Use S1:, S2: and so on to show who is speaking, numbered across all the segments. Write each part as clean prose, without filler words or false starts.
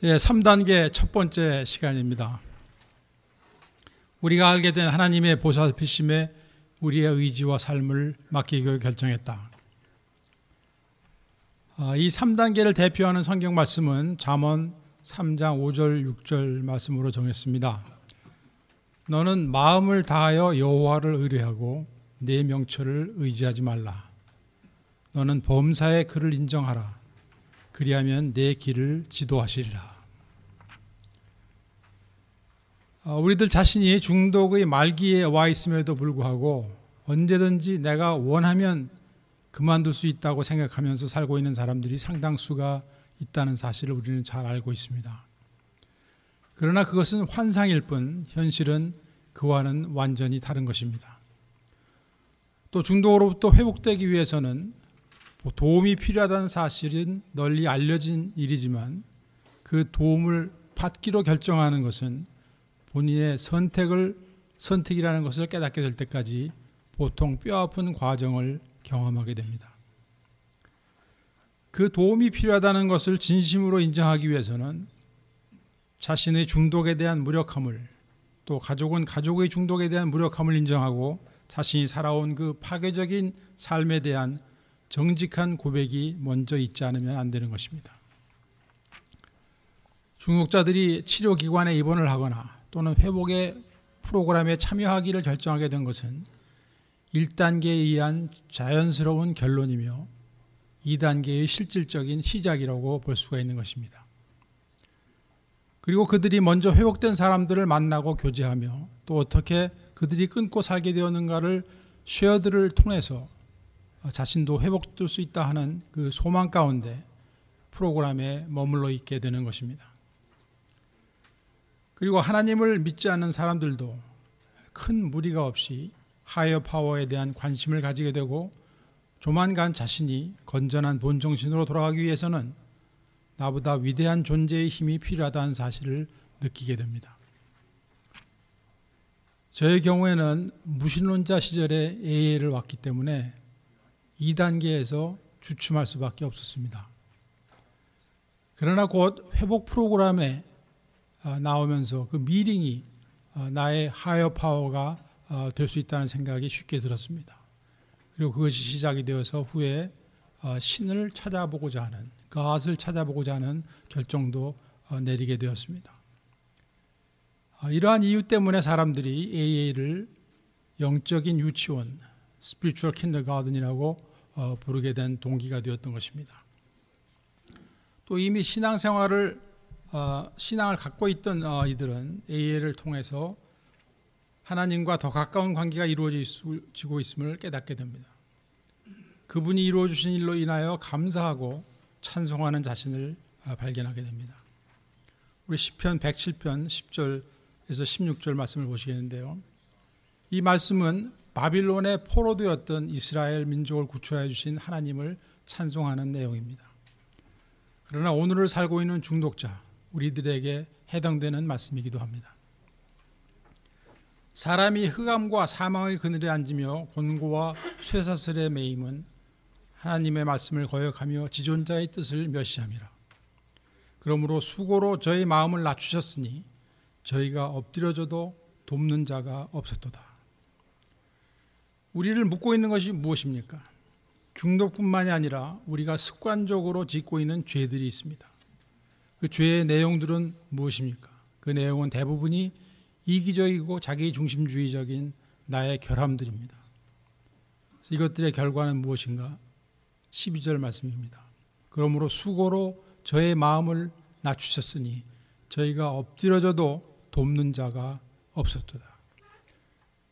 S1: 3단계 첫 번째 시간입니다. 우리가 알게 된 하나님의 보살피심에 우리의 의지와 삶을 맡기기로 결정했다. 이 3단계를 대표하는 성경 말씀은 잠언 3장 5절 6절 말씀으로 정했습니다. 너는 마음을 다하여 여호와를 의뢰하고 내 명철을 의지하지 말라. 너는 범사의 그를 인정하라. 그리하면 내 길을 지도하시리라. 우리들 자신이 중독의 말기에 와 있음에도 불구하고 언제든지 내가 원하면 그만둘 수 있다고 생각하면서 살고 있는 사람들이 상당수가 있다는 사실을 우리는 잘 알고 있습니다. 그러나 그것은 환상일 뿐 현실은 그와는 완전히 다른 것입니다. 또 중독으로부터 회복되기 위해서는 도움이 필요하다는 사실은 널리 알려진 일이지만 그 도움을 받기로 결정하는 것은 본인의 선택이라는 것을 깨닫게 될 때까지 보통 뼈아픈 과정을 경험하게 됩니다. 그 도움이 필요하다는 것을 진심으로 인정하기 위해서는 자신의 중독에 대한 무력함을, 또 가족은 가족의 중독에 대한 무력함을 인정하고 자신이 살아온 그 파괴적인 삶에 대한 정직한 고백이 먼저 있지 않으면 안 되는 것입니다. 중독자들이 치료기관에 입원을 하거나 또는 회복의 프로그램에 참여하기를 결정하게 된 것은 1단계에 의한 자연스러운 결론이며 2단계의 실질적인 시작이라고 볼 수가 있는 것입니다. 그리고 그들이 먼저 회복된 사람들을 만나고 교제하며 또 어떻게 그들이 끊고 살게 되었는가를 쉐어들을 통해서 자신도 회복될 수 있다 하는 그 소망 가운데 프로그램에 머물러 있게 되는 것입니다. 그리고 하나님을 믿지 않는 사람들도 큰 무리가 없이 하이어 파워에 대한 관심을 가지게 되고 조만간 자신이 건전한 본정신으로 돌아가기 위해서는 나보다 위대한 존재의 힘이 필요하다는 사실을 느끼게 됩니다. 저의 경우에는 무신론자 시절에 AA를 왔기 때문에 2단계에서 주춤할 수밖에 없었습니다. 그러나 곧 회복 프로그램에 나오면서 그 미링이 나의 하이어 파워가 될 수 있다는 생각이 쉽게 들었습니다. 그리고 그것이 시작이 되어서 후에 신을 찾아보고자 하는, God을 찾아보고자 하는 결정도 내리게 되었습니다. 이러한 이유 때문에 사람들이 AA를 영적인 유치원, Spiritual Kindergarten이라고 부르게 된 동기가 되었던 것입니다. 또 이미 신앙을 갖고 있던 이들은 AA를 통해서 하나님과 더 가까운 관계가 이루어지고 있음을 깨닫게 됩니다. 그분이 이루어주신 일로 인하여 감사하고 찬송하는 자신을 발견하게 됩니다. 우리 시편 107편 10절에서 16절 말씀을 보시겠는데요. 이 말씀은 바빌론에 포로되었던 이스라엘 민족을 구출해 주신 하나님을 찬송하는 내용입니다. 그러나 오늘을 살고 있는 중독자, 우리들에게 해당되는 말씀이기도 합니다. 사람이 흑암과 사망의 그늘에 앉으며 곤고와 쇠사슬에 매임은 하나님의 말씀을 거역하며 지존자의 뜻을 멸시함이라. 그러므로 수고로 저희 마음을 낮추셨으니 저희가 엎드려져도 돕는 자가 없었도다. 우리를 묶고 있는 것이 무엇입니까? 중독뿐만이 아니라 우리가 습관적으로 짓고 있는 죄들이 있습니다. 그 죄의 내용들은 무엇입니까? 그 내용은 대부분이 이기적이고 자기 중심주의적인 나의 결함들입니다. 이것들의 결과는 무엇인가? 12절 말씀입니다. 그러므로 수고로 저의 마음을 낮추셨으니 저희가 엎드려져도 돕는 자가 없었도다.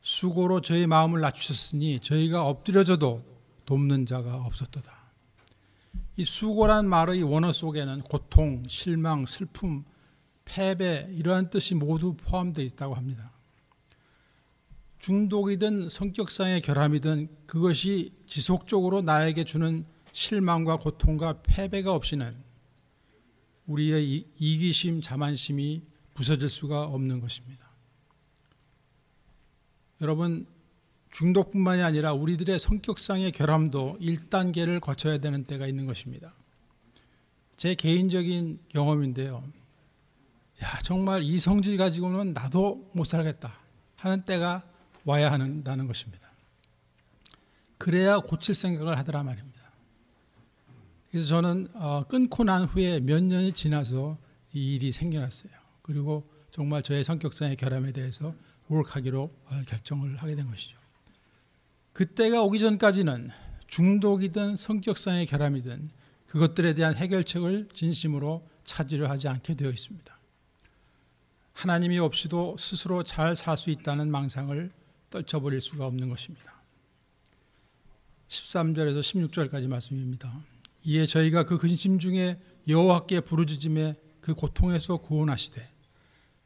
S1: 수고로 저희 마음을 낮추셨으니 저희가 엎드려져도 돕는 자가 없었도다. 이 수고란 말의 원어 속에는 고통, 실망, 슬픔, 패배 이러한 뜻이 모두 포함되어 있다고 합니다. 중독이든 성격상의 결함이든 그것이 지속적으로 나에게 주는 실망과 고통과 패배가 없이는 우리의 이기심, 자만심이 부서질 수가 없는 것입니다. 여러분, 중독뿐만이 아니라 우리들의 성격상의 결함도 1단계를 거쳐야 되는 때가 있는 것입니다. 제 개인적인 경험인데요. 야, 정말 이 성질 가지고는 나도 못 살겠다 하는 때가 와야 한다는 것입니다. 그래야 고칠 생각을 하더라 말입니다. 그래서 저는 끊고 난 후에 몇 년이 지나서 이 일이 생겨났어요. 그리고 정말 저의 성격상의 결함에 대해서 노력하기로 결정을 하게 된 것이죠. 그때가 오기 전까지는 중독이든 성격상의 결함이든 그것들에 대한 해결책을 진심으로 찾으려 하지 않게 되어 있습니다. 하나님이 없이도 스스로 잘 살 수 있다는 망상을 떨쳐버릴 수가 없는 것입니다. 13절에서 16절까지 말씀입니다. 이에 저희가 그 근심 중에 여호와께 부르짖음에 그 고통에서 구원하시되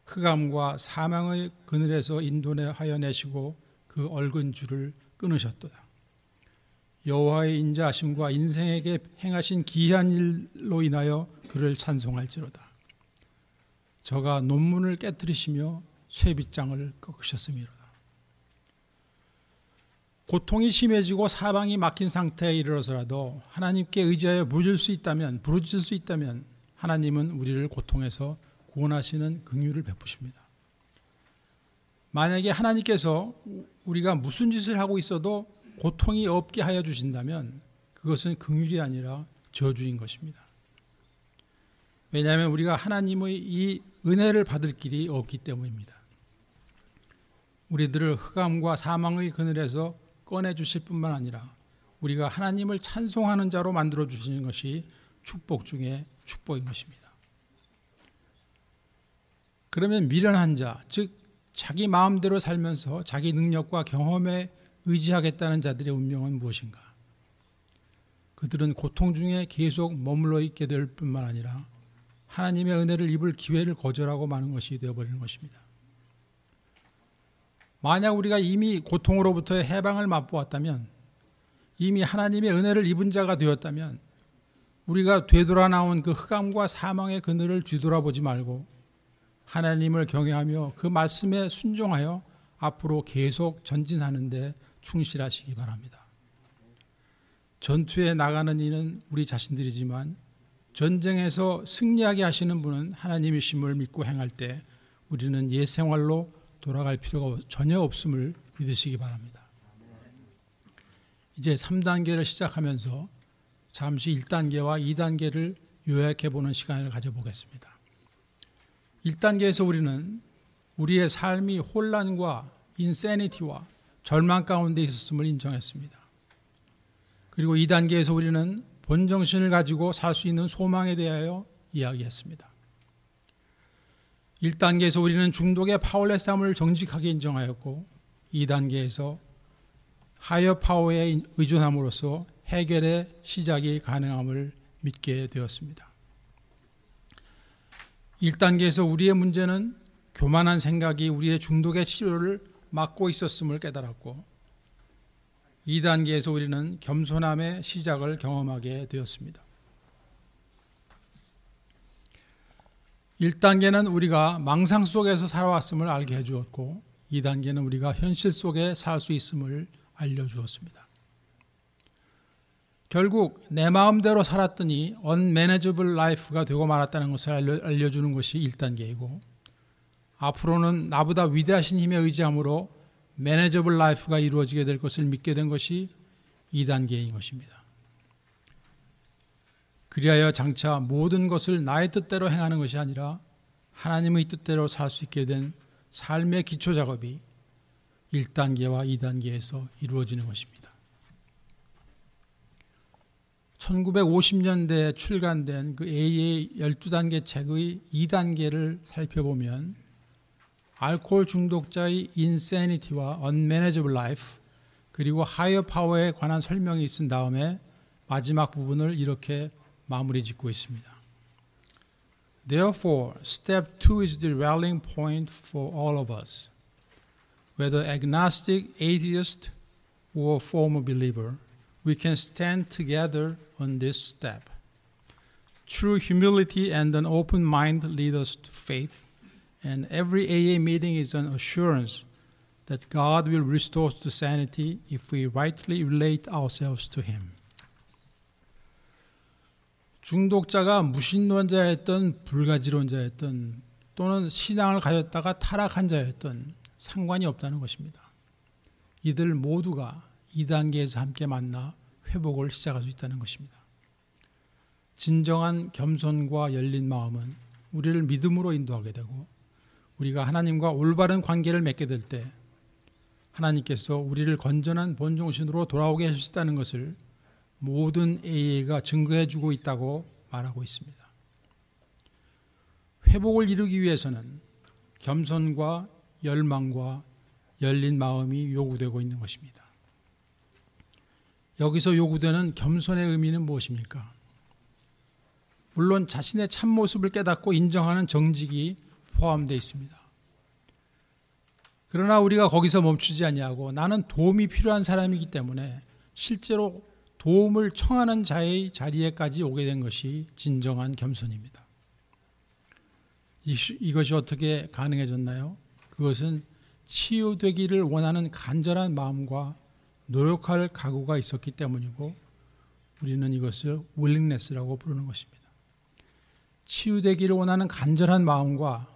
S1: 흑암과 사망의 그늘에서 인도하여 내시고 그 얽은 줄을 끊으셨도다. 여호와의 인자하심과 인생에게 행하신 기이한 일로 인하여 그를 찬송할지로다. 저가 논문을 깨뜨리시며 쇠빗장을 꺾으셨음이로다. 고통이 심해지고 사방이 막힌 상태에 이르러서라도 하나님께 의지하여 부르짖을 수 있다면 하나님은 우리를 고통에서 구원하시는 긍휼을 베푸십니다. 만약에 하나님께서 우리가 무슨 짓을 하고 있어도 고통이 없게 하여 주신다면 그것은 긍휼이 아니라 저주인 것입니다. 왜냐하면 우리가 하나님의 이 은혜를 받을 길이 없기 때문입니다. 우리들을 흑암과 사망의 그늘에서 꺼내주실 뿐만 아니라 우리가 하나님을 찬송하는 자로 만들어 주시는 것이 축복 중에 축복인 것입니다. 그러면 미련한 자, 즉 자기 마음대로 살면서 자기 능력과 경험에 의지하겠다는 자들의 운명은 무엇인가? 그들은 고통 중에 계속 머물러 있게 될 뿐만 아니라 하나님의 은혜를 입을 기회를 거절하고 마는 것이 되어버리는 것입니다. 만약 우리가 이미 고통으로부터의 해방을 맛보았다면, 이미 하나님의 은혜를 입은 자가 되었다면 우리가 되돌아 나온 그 흑암과 사망의 그늘을 뒤돌아보지 말고 하나님을 경외하며 그 말씀에 순종하여 앞으로 계속 전진하는 데 충실하시기 바랍니다. 전투에 나가는 이는 우리 자신들이지만 전쟁에서 승리하게 하시는 분은 하나님이심을 믿고 행할 때 우리는 옛 생활로 돌아갈 필요가 전혀 없음을 믿으시기 바랍니다. 이제 3단계를 시작하면서 잠시 1단계와 2단계를 요약해 보는 시간을 가져보겠습니다. 1단계에서 우리는 우리의 삶이 혼란과 인세니티와 절망 가운데 있었음을 인정했습니다. 그리고 2단계에서 우리는 본정신을 가지고 살 수 있는 소망에 대하여 이야기했습니다. 1단계에서 우리는 중독의 파워레스함을 정직하게 인정하였고 2단계에서 하이어 파워에 의존함으로써 해결의 시작이 가능함을 믿게 되었습니다. 1단계에서 우리의 문제는 교만한 생각이 우리의 중독의 치료를 막고 있었음을 깨달았고 2단계에서 우리는 겸손함의 시작을 경험하게 되었습니다. 1단계는 우리가 망상 속에서 살아왔음을 알게 해주었고 2단계는 우리가 현실 속에 살 수 있음을 알려주었습니다. 결국 내 마음대로 살았더니 unmanageable life가 되고 말았다는 것을 알려주는 것이 1단계이고 앞으로는 나보다 위대하신 힘에 의지함으로 manageable life가 이루어지게 될 것을 믿게 된 것이 2단계인 것입니다. 그리하여 장차 모든 것을 나의 뜻대로 행하는 것이 아니라 하나님의 뜻대로 살 수 있게 된 삶의 기초 작업이 1단계와 2단계에서 이루어지는 것입니다. 1950년대에 출간된 그 AA 12단계 책의 2단계를 살펴보면 알코올 중독자의 인세니티와 unmanageable life 그리고 하이어 파워에 관한 설명이 있은 다음에 마지막 부분을 이렇게 마무리 짓고 있습니다. Therefore, step 2 is the rallying point for all of us. Whether agnostic, atheist, or former believer, we can stand together on this step. True humility and an open mind lead us to faith, and every AA meeting is an assurance that God will restore us to sanity if we rightly relate ourselves to Him. 중독자가 무신론자였던 불가지론자였던 또는 신앙을 가졌다가 타락한 자였던 상관이 없다는 것입니다. 이들 모두가 2단계에서 함께 만나 회복을 시작할 수 있다는 것입니다. 진정한 겸손과 열린 마음은 우리를 믿음으로 인도하게 되고 우리가 하나님과 올바른 관계를 맺게 될 때 하나님께서 우리를 건전한 본정신으로 돌아오게 해주셨다는 것을 모든 AA가 증거해주고 있다고 말하고 있습니다. 회복을 이루기 위해서는 겸손과 열망과 열린 마음이 요구되고 있는 것입니다. 여기서 요구되는 겸손의 의미는 무엇입니까? 물론 자신의 참모습을 깨닫고 인정하는 정직이 포함되어 있습니다. 그러나 우리가 거기서 멈추지 아니하고 나는 도움이 필요한 사람이기 때문에 실제로 도움을 청하는 자의 자리에까지 오게 된 것이 진정한 겸손입니다. 이것이 어떻게 가능해졌나요? 그것은 치유되기를 원하는 간절한 마음과 노력할 각오가 있었기 때문이고 우리는 이것을 willingness라고 부르는 것입니다. 치유되기를 원하는 간절한 마음과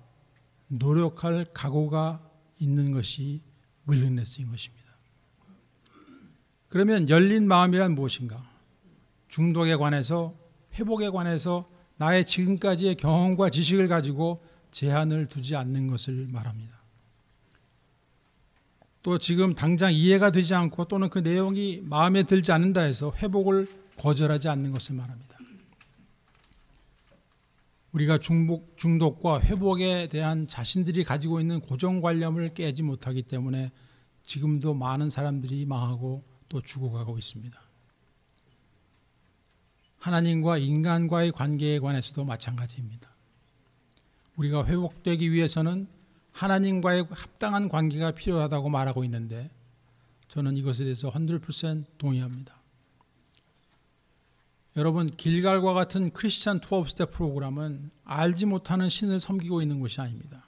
S1: 노력할 각오가 있는 것이 willingness인 것입니다. 그러면 열린 마음이란 무엇인가? 중독에 관해서, 회복에 관해서 나의 지금까지의 경험과 지식을 가지고 제한을 두지 않는 것을 말합니다. 또 지금 당장 이해가 되지 않고 또는 그 내용이 마음에 들지 않는다 해서 회복을 거절하지 않는 것을 말합니다. 우리가 중독과 회복에 대한 자신들이 가지고 있는 고정관념을 깨지 못하기 때문에 지금도 많은 사람들이 망하고 또 죽어가고 있습니다. 하나님과 인간과의 관계에 관해서도 마찬가지입니다. 우리가 회복되기 위해서는 하나님과의 합당한 관계가 필요하다고 말하고 있는데 저는 이것에 대해서 100% 동의합니다. 여러분, 길갈과 같은 크리스찬 12스텝 프로그램은 알지 못하는 신을 섬기고 있는 것이 아닙니다.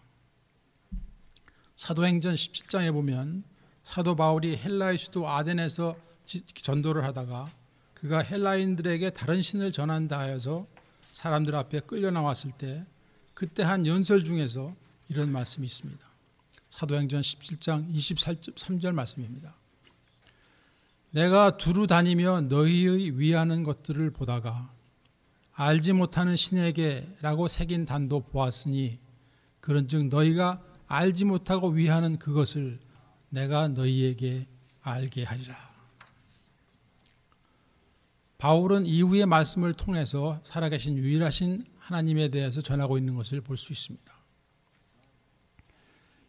S1: 사도행전 17장에 보면 사도 바울이 헬라의 수도 아덴에서 전도를 하다가 그가 헬라인들에게 다른 신을 전한다 하여서 사람들 앞에 끌려 나왔을 때 그때 한 연설 중에서 이런 말씀이 있습니다. 사도행전 17장 23절 말씀입니다. 내가 두루 다니며 너희의 위하는 것들을 보다가 알지 못하는 신에게라고 새긴 단도 보았으니 그런즉 너희가 알지 못하고 위하는 그것을 내가 너희에게 알게 하리라. 바울은 이후의 말씀을 통해서 살아계신 유일하신 하나님에 대해서 전하고 있는 것을 볼 수 있습니다.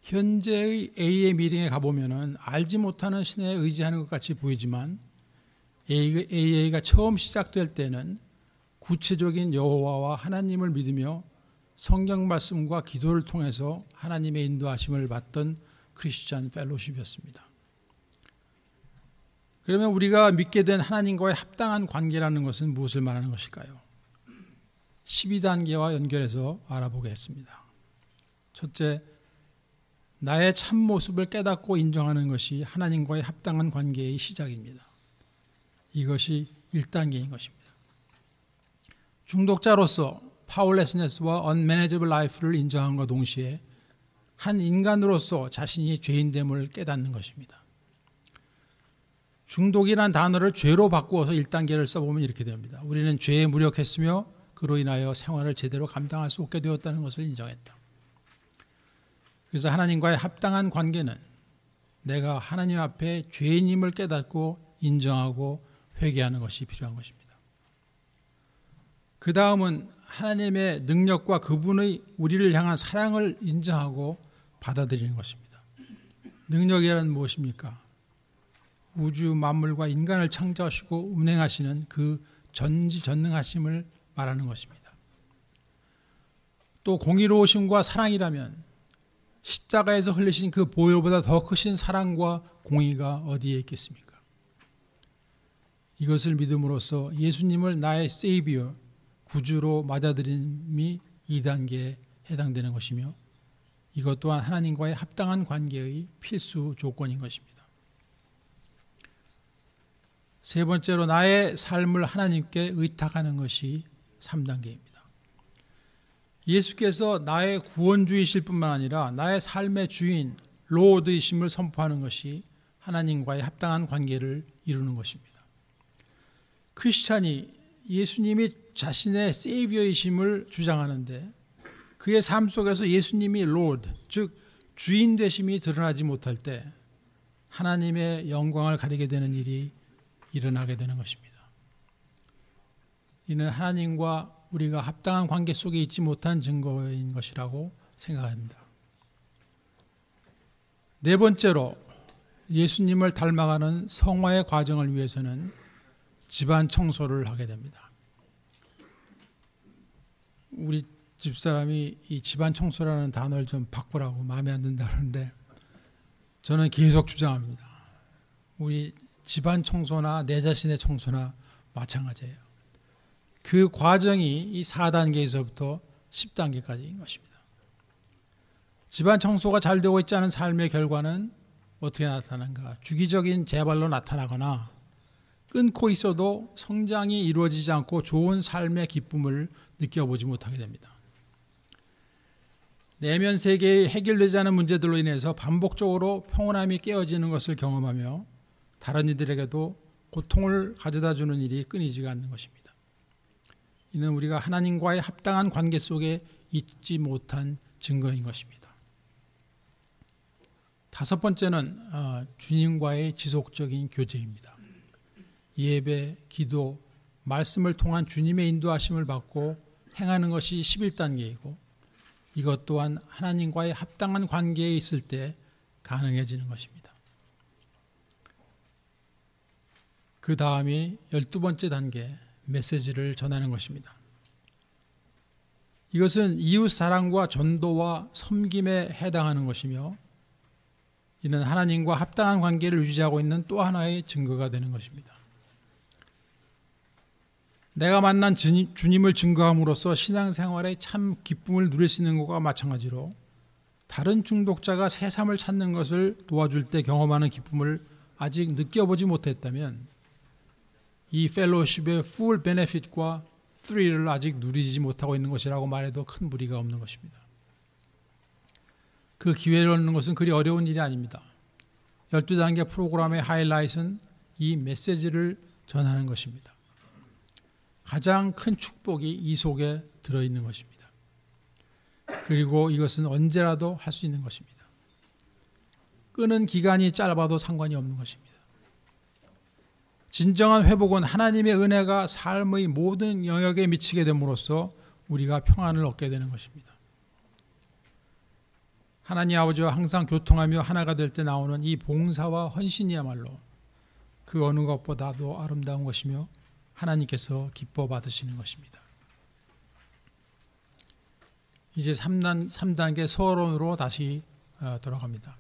S1: 현재의 A의 미팅에 가보면 알지 못하는 신에 의지하는 것 같이 보이지만 AA가 처음 시작될 때는 구체적인 여호와와 하나님을 믿으며 성경 말씀과 기도를 통해서 하나님의 인도하심을 받던 크리스찬 펠로십이었습니다. 그러면 우리가 믿게 된 하나님과의 합당한 관계라는 것은 무엇을 말하는 것일까요? 12단계와 연결해서 알아보겠습니다. 첫째, 나의 참모습을 깨닫고 인정하는 것이 하나님과의 합당한 관계의 시작입니다. 이것이 1단계인 것입니다. 중독자로서 파워레스네스와 언매니저블 라이프를 인정함과 동시에 한 인간으로서 자신이 죄인됨을 깨닫는 것입니다. 중독이란 단어를 죄로 바꾸어서 1단계를 써보면 이렇게 됩니다. 우리는 죄에 무력했으며 그로 인하여 생활을 제대로 감당할 수 없게 되었다는 것을 인정했다. 그래서 하나님과의 합당한 관계는 내가 하나님 앞에 죄인임을 깨닫고 인정하고 회개하는 것이 필요한 것입니다. 그 다음은 하나님의 능력과 그분의 우리를 향한 사랑을 인정하고 받아들이는 것입니다. 능력이란 무엇입니까? 우주 만물과 인간을 창조하시고 운행하시는 그 전지전능하심을 말하는 것입니다. 또 공의로우심과 사랑이라면 십자가에서 흘리신 그 보혈보다 더 크신 사랑과 공의가 어디에 있겠습니까? 이것을 믿음으로써 예수님을 나의 세이비어, 구주로 맞아들임이 2단계에 해당되는 것이며 이것 또한 하나님과의 합당한 관계의 필수 조건인 것입니다. 세 번째로 나의 삶을 하나님께 의탁하는 것이 3단계입니다. 예수께서 나의 구원주이실 뿐만 아니라 나의 삶의 주인, 로드이심을 선포하는 것이 하나님과의 합당한 관계를 이루는 것입니다. 크리스찬이 예수님이 자신의 세이비어이심을 주장하는데 그의 삶 속에서 예수님이 로드, 즉 주인 되심이 드러나지 못할 때 하나님의 영광을 가리게 되는 일이 일어나게 되는 것입니다. 이는 하나님과 우리가 합당한 관계 속에 있지 못한 증거인 것이라고 생각합니다. 네 번째로 예수님을 닮아가는 성화의 과정을 위해서는 집안 청소를 하게 됩니다. 우리 집사람이 이 집안 청소라는 단어를 좀 바꾸라고 마음에 안 든다 그러는데 저는 계속 주장합니다. 우리 집안 청소나 내 자신의 청소나 마찬가지예요. 그 과정이 이 4단계에서부터 10단계까지인 것입니다. 집안 청소가 잘 되고 있지 않은 삶의 결과는 어떻게 나타나는가? 주기적인 재발로 나타나거나 끊고 있어도 성장이 이루어지지 않고 좋은 삶의 기쁨을 느껴보지 못하게 됩니다. 내면 세계의 해결되지 않은 문제들로 인해서 반복적으로 평온함이 깨어지는 것을 경험하며 다른 이들에게도 고통을 가져다 주는 일이 끊이지가 않는 것입니다. 이는 우리가 하나님과의 합당한 관계 속에 있지 못한 증거인 것입니다. 다섯 번째는 주님과의 지속적인 교제입니다. 예배, 기도, 말씀을 통한 주님의 인도하심을 받고 행하는 것이 11단계이고 이것 또한 하나님과의 합당한 관계에 있을 때 가능해지는 것입니다. 그 다음이 12번째 단계, 메시지를 전하는 것입니다. 이것은 이웃 사랑과 전도와 섬김에 해당하는 것이며 이는 하나님과 합당한 관계를 유지하고 있는 또 하나의 증거가 되는 것입니다. 내가 만난 주님을 증거함으로써 신앙생활에 참 기쁨을 누릴 수 있는 것과 마찬가지로 다른 중독자가 새삼을 찾는 것을 도와줄 때 경험하는 기쁨을 아직 느껴보지 못했다면 이 펠로십의 풀 베네핏과 스릴을 아직 누리지 못하고 있는 것이라고 말해도 큰 무리가 없는 것입니다. 그 기회를 얻는 것은 그리 어려운 일이 아닙니다. 12단계 프로그램의 하이라이트는 이 메시지를 전하는 것입니다. 가장 큰 축복이 이 속에 들어있는 것입니다. 그리고 이것은 언제라도 할 수 있는 것입니다. 끄는 기간이 짧아도 상관이 없는 것입니다. 진정한 회복은 하나님의 은혜가 삶의 모든 영역에 미치게 됨으로써 우리가 평안을 얻게 되는 것입니다. 하나님 아버지와 항상 교통하며 하나가 될 때 나오는 이 봉사와 헌신이야말로 그 어느 것보다도 아름다운 것이며 하나님께서 기뻐 받으시는 것입니다. 이제 3단계 서론으로 다시 돌아갑니다.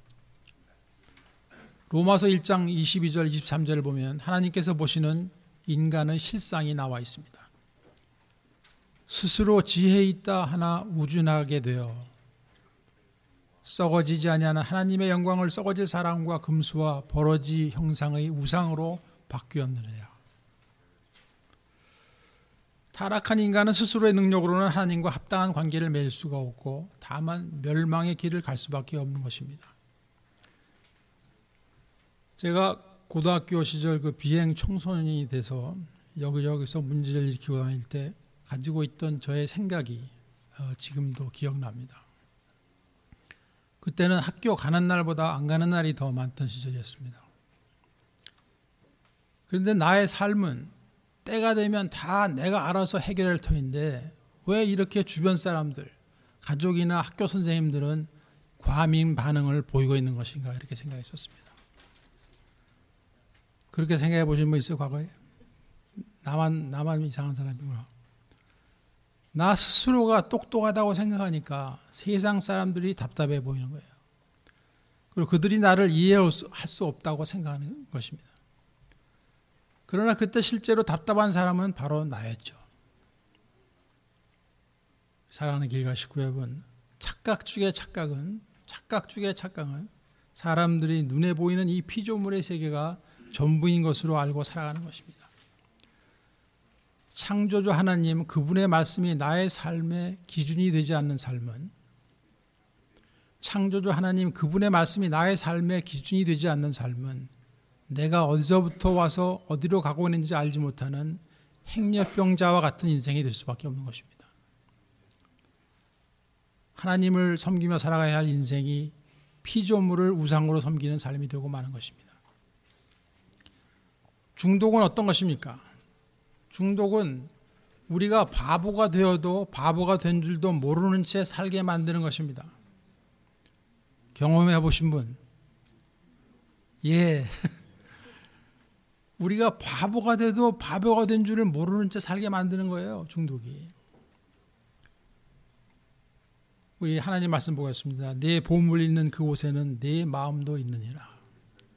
S1: 로마서 1장 22절 23절을 보면 하나님께서 보시는 인간의 실상이 나와 있습니다. 스스로 지혜 있다 하나 우준하게 되어 썩어지지 아니하는 하나님의 영광을 썩어질 사람과 금수와 버러지 형상의 우상으로 바뀌었느냐. 타락한 인간은 스스로의 능력으로는 하나님과 합당한 관계를 맺을 수가 없고 다만 멸망의 길을 갈 수밖에 없는 것입니다. 제가 고등학교 시절 그 비행 청소년이 돼서 여기저기서 문제를 일으키고 다닐 때 가지고 있던 저의 생각이 지금도 기억납니다. 그때는 학교 가는 날보다 안 가는 날이 더 많던 시절이었습니다. 그런데 나의 삶은 때가 되면 다 내가 알아서 해결할 터인데 왜 이렇게 주변 사람들, 가족이나 학교 선생님들은 과민 반응을 보이고 있는 것인가 이렇게 생각했었습니다. 그렇게 생각해 보신 분 있어요, 과거에? 나만 이상한 사람이구나. 나 스스로가 똑똑하다고 생각하니까 세상 사람들이 답답해 보이는 거예요. 그리고 그들이 나를 이해할 수 없다고 생각하는 것입니다. 그러나 그때 실제로 답답한 사람은 바로 나였죠. 사랑하는 길가 식구 여러분, 착각 중의 착각은 사람들이 눈에 보이는 이 피조물의 세계가 전부인 것으로 알고 살아가는 것입니다. 창조주 하나님 그분의 말씀이 나의 삶의 기준이 되지 않는 삶은, 창조주 하나님 그분의 말씀이 나의 삶의 기준이 되지 않는 삶은 내가 어디서부터 와서 어디로 가고 있는지 알지 못하는 행렬병자와 같은 인생이 될 수밖에 없는 것입니다. 하나님을 섬기며 살아가야 할 인생이 피조물을 우상으로 섬기는 삶이 되고 마는 것입니다. 중독은 어떤 것입니까? 중독은 우리가 바보가 되어도 바보가 된 줄도 모르는 채 살게 만드는 것입니다. 경험해 보신 분? 예. 우리가 바보가 돼도 바보가 된 줄을 모르는 채 살게 만드는 거예요, 중독이. 우리 하나님 말씀 보겠습니다. 내 보물 있는 그곳에는 내 마음도 있느니라.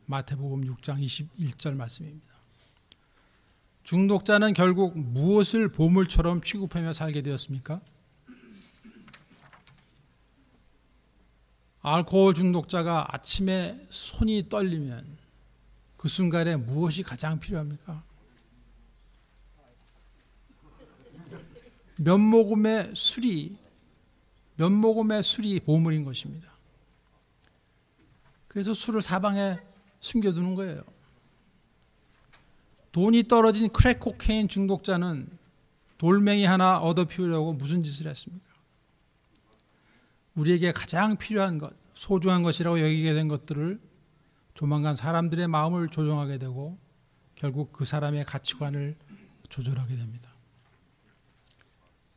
S1: 마태복음 6장 21절 말씀입니다. 중독자는 결국 무엇을 보물처럼 취급하며 살게 되었습니까? 알코올 중독자가 아침에 손이 떨리면 그 순간에 무엇이 가장 필요합니까? 몇 모금의 술이 보물인 것입니다. 그래서 술을 사방에 숨겨두는 거예요. 돈이 떨어진 크랙 코케인 중독자는 돌멩이 하나 얻어 피우려고 무슨 짓을 했습니까? 우리에게 가장 필요한 것, 소중한 것이라고 여기게 된 것들을 조만간 사람들의 마음을 조종하게 되고 결국 그 사람의 가치관을 조절하게 됩니다.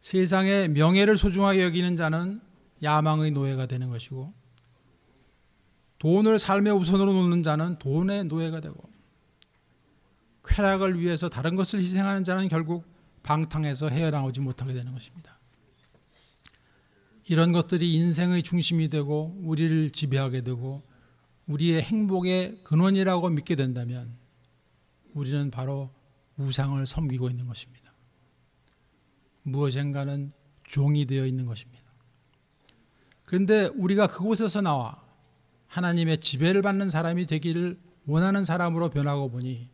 S1: 세상의 명예를 소중하게 여기는 자는 야망의 노예가 되는 것이고, 돈을 삶의 우선으로 놓는 자는 돈의 노예가 되고, 쾌락을 위해서 다른 것을 희생하는 자는 결국 방탕에서 헤어나오지 못하게 되는 것입니다. 이런 것들이 인생의 중심이 되고 우리를 지배하게 되고 우리의 행복의 근원이라고 믿게 된다면 우리는 바로 우상을 섬기고 있는 것입니다. 무엇인가는 종이 되어 있는 것입니다. 그런데 우리가 그곳에서 나와 하나님의 지배를 받는 사람이 되기를 원하는 사람으로 변하고 보니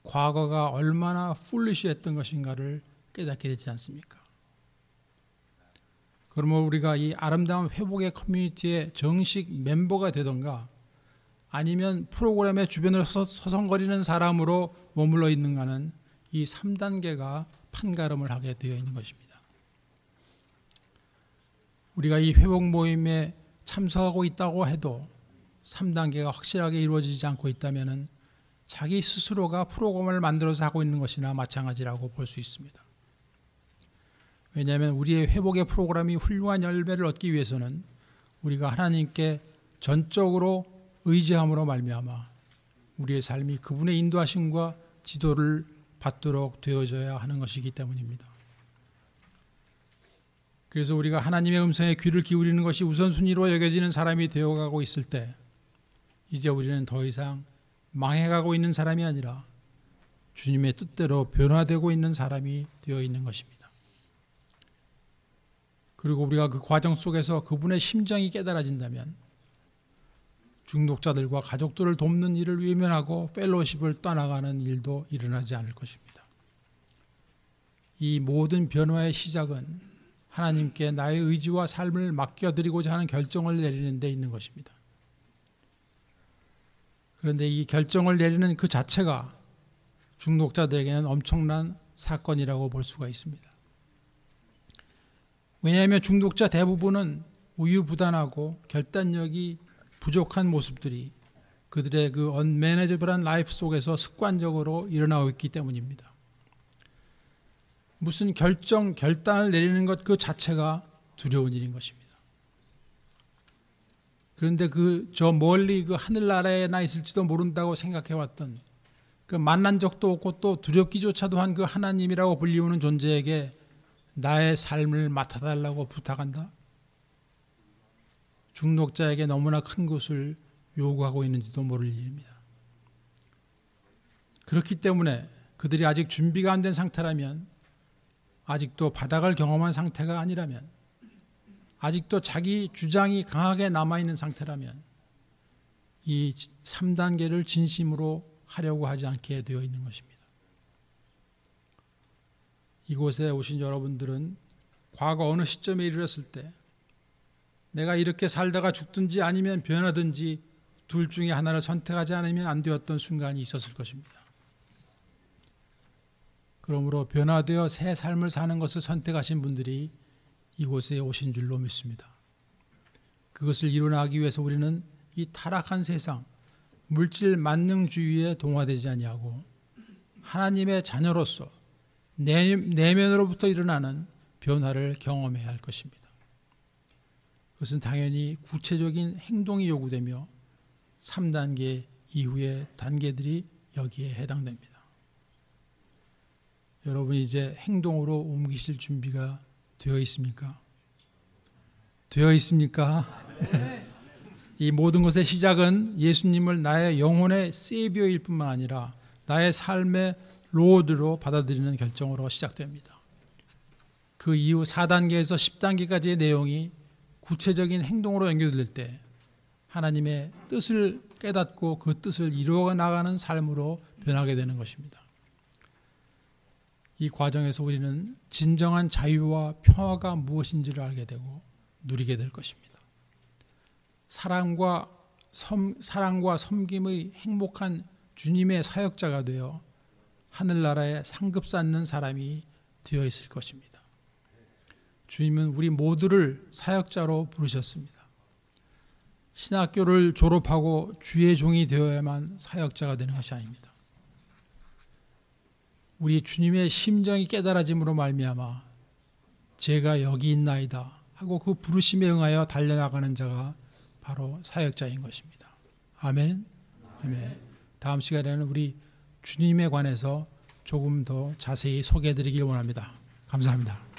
S1: 과거가 얼마나 풀리시했던 것인가를 깨닫게 되지 않습니까? 그러면 우리가 이 아름다운 회복의 커뮤니티의 정식 멤버가 되던가 아니면 프로그램의 주변을 서성거리는 사람으로 머물러 있는가는 이 3단계가 판가름을 하게 되어 있는 것입니다. 우리가 이 회복 모임에 참석하고 있다고 해도 3단계가 확실하게 이루어지지 않고 있다면 자기 스스로가 프로그램을 만들어서 하고 있는 것이나 마찬가지라고 볼 수 있습니다. 왜냐하면 우리의 회복의 프로그램이 훌륭한 열매를 얻기 위해서는 우리가 하나님께 전적으로 의지함으로 말미암아 우리의 삶이 그분의 인도하심과 지도를 받도록 되어져야 하는 것이기 때문입니다. 그래서 우리가 하나님의 음성에 귀를 기울이는 것이 우선순위로 여겨지는 사람이 되어가고 있을 때 이제 우리는 더 이상 망해가고 있는 사람이 아니라 주님의 뜻대로 변화되고 있는 사람이 되어 있는 것입니다. 그리고 우리가 그 과정 속에서 그분의 심정이 깨달아진다면 중독자들과 가족들을 돕는 일을 외면하고 펠로십을 떠나가는 일도 일어나지 않을 것입니다. 이 모든 변화의 시작은 하나님께 나의 의지와 삶을 맡겨드리고자 하는 결정을 내리는 데 있는 것입니다. 그런데 이 결정을 내리는 그 자체가 중독자들에게는 엄청난 사건이라고 볼 수가 있습니다. 왜냐하면 중독자 대부분은 우유부단하고 결단력이 부족한 모습들이 그들의 그 언매니저블한 라이프 속에서 습관적으로 일어나고 있기 때문입니다. 무슨 결단을 내리는 것 그 자체가 두려운 일인 것입니다. 그런데 저 멀리 그 하늘나라에나 있을지도 모른다고 생각해왔던 그 만난 적도 없고 또 두렵기조차도 한 그 하나님이라고 불리우는 존재에게 나의 삶을 맡아달라고 부탁한다? 중독자에게 너무나 큰 것을 요구하고 있는지도 모를 일입니다. 그렇기 때문에 그들이 아직 준비가 안 된 상태라면, 아직도 바닥을 경험한 상태가 아니라면, 아직도 자기 주장이 강하게 남아있는 상태라면 이 3단계를 진심으로 하려고 하지 않게 되어 있는 것입니다. 이곳에 오신 여러분들은 과거 어느 시점에 이르렀을 때 내가 이렇게 살다가 죽든지 아니면 변하든지 둘 중에 하나를 선택하지 않으면 안 되었던 순간이 있었을 것입니다. 그러므로 변화되어 새 삶을 사는 것을 선택하신 분들이 이곳에 오신 줄로 믿습니다. 그것을 이루나기 위해서 우리는 이 타락한 세상, 물질 만능주의에 동화되지 아니하고 하나님의 자녀로서 내면으로부터 일어나는 변화를 경험해야 할 것입니다. 그것은 당연히 구체적인 행동이 요구되며 3단계 이후의 단계들이 여기에 해당됩니다. 여러분 이제 행동으로 옮기실 준비가 되어 있습니까? 되어 있습니까? 네. 이 모든 것의 시작은 예수님을 나의 영혼의 세비어일 뿐만 아니라 나의 삶의 로드로 받아들이는 결정으로 시작됩니다. 그 이후 4단계에서 10단계까지의 내용이 구체적인 행동으로 연결될 때 하나님의 뜻을 깨닫고 그 뜻을 이루어 나가는 삶으로 변하게 되는 것입니다. 이 과정에서 우리는 진정한 자유와 평화가 무엇인지를 알게 되고 누리게 될 것입니다. 사랑과 섬김의 행복한 주님의 사역자가 되어 하늘나라에 상급 쌓는 사람이 되어 있을 것입니다. 주님은 우리 모두를 사역자로 부르셨습니다. 신학교를 졸업하고 주의 종이 되어야만 사역자가 되는 것이 아닙니다. 우리 주님의 심정이 깨달아짐으로 말미암아 제가 여기 있나이다 하고 그 부르심에 응하여 달려나가는 자가 바로 사역자인 것입니다. 아멘. 아멘. 다음 시간에는 우리 주님에 관해서 조금 더 자세히 소개해 드리길 원합니다. 감사합니다.